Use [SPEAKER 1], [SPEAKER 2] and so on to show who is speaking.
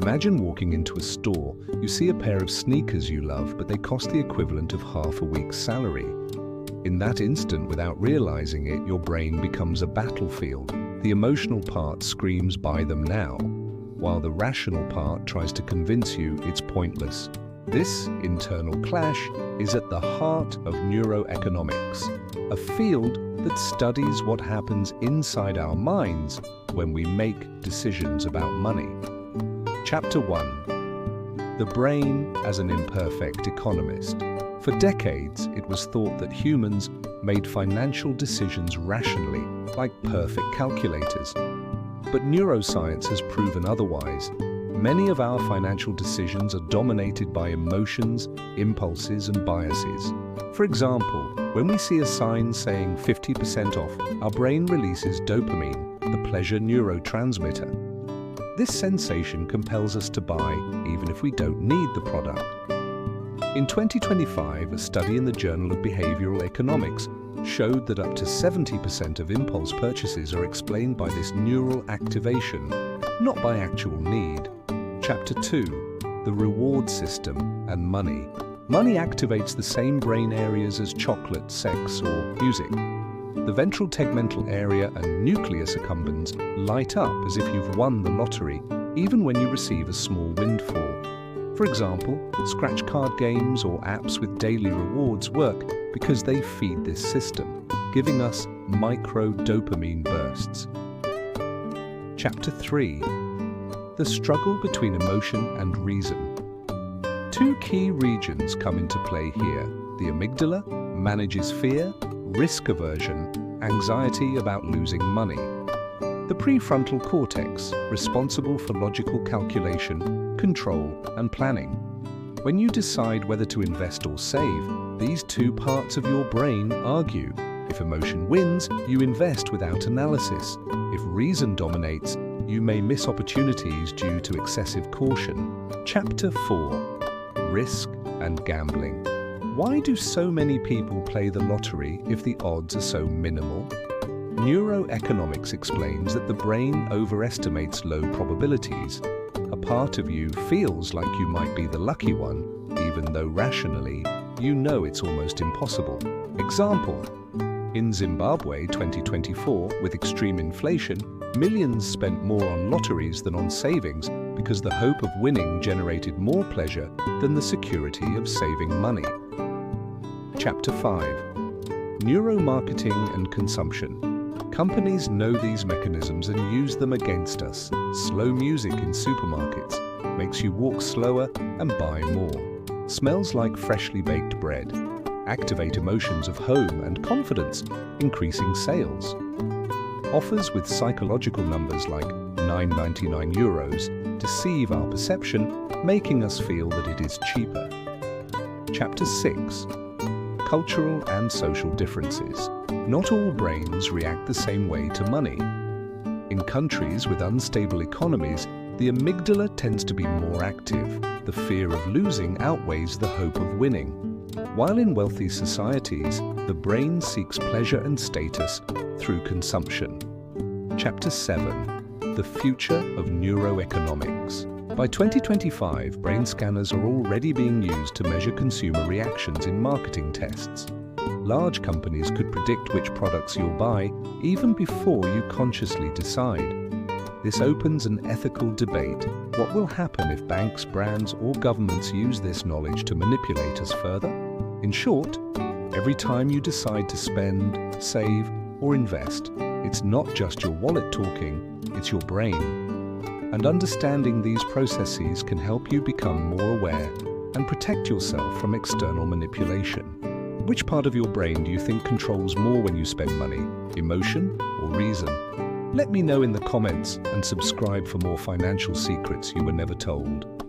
[SPEAKER 1] Imagine walking into a store. You see a pair of sneakers you love, but they cost the equivalent of half a week's salary. In that instant, without realizing it, your brain becomes a battlefield. The emotional part screams, "Buy them now," while the rational part tries to convince you it's pointless. This internal clash is at the heart of neuroeconomics, a field that studies what happens inside our minds when we make decisions about money. Chapter 1. The brain as an imperfect economist. For decades, it was thought that humans made financial decisions rationally, like perfect calculators. But neuroscience has proven otherwise. Many of our financial decisions are dominated by emotions, impulses, and biases. For example, when we see a sign saying 50% off, our brain releases dopamine, the pleasure neurotransmitter. This sensation compels us to buy, even if we don't need the product. In 2025, a study in the Journal of Behavioral Economics showed that up to 70% of impulse purchases are explained by this neural activation, not by actual need. Chapter 2. The reward system and money. Money activates the same brain areas as chocolate, sex, or music. The ventral tegmental area and nucleus accumbens light up as if you've won the lottery, even when you receive a small windfall. For example, scratch card games or apps with daily rewards work because they feed this system, giving us micro dopamine bursts. Chapter 3. The struggle between emotion and reason. Two key regions come into play here. The amygdala manages fear, risk aversion, anxiety about losing money. The prefrontal cortex, responsible for logical calculation, control, and planning. When you decide whether to invest or save, these two parts of your brain argue. If emotion wins, you invest without analysis. If reason dominates, you may miss opportunities due to excessive caution. Chapter 4. Risk and gambling. Why do so many people play the lottery if the odds are so minimal? Neuroeconomics explains that the brain overestimates low probabilities. A part of you feels like you might be the lucky one, even though rationally, you know it's almost impossible. Example: in Zimbabwe 2024, with extreme inflation, millions spent more on lotteries than on savings because the hope of winning generated more pleasure than the security of saving money. Chapter 5. Neuromarketing and consumption. Companies know these mechanisms and use them against us. Slow music in supermarkets makes you walk slower and buy more. Smells like freshly baked bread activate emotions of home and confidence, increasing sales. Offers with psychological numbers like €9.99 deceive our perception, making us feel that it is cheaper. Chapter 6. Cultural and social differences. Not all brains react the same way to money. In countries with unstable economies, the amygdala tends to be more active. The fear of losing outweighs the hope of winning. While in wealthy societies, the brain seeks pleasure and status through consumption. Chapter 7. The future of neuroeconomics. By 2025, brain scanners are already being used to measure consumer reactions in marketing tests. Large companies could predict which products you'll buy even before you consciously decide. This opens an ethical debate. What will happen if banks, brands, or governments use this knowledge to manipulate us further? In short, every time you decide to spend, save, or invest, it's not just your wallet talking, it's your brain. And understanding these processes can help you become more aware and protect yourself from external manipulation. Which part of your brain do you think controls more when you spend money, emotion or reason? Let me know in the comments and subscribe for more financial secrets you were never told.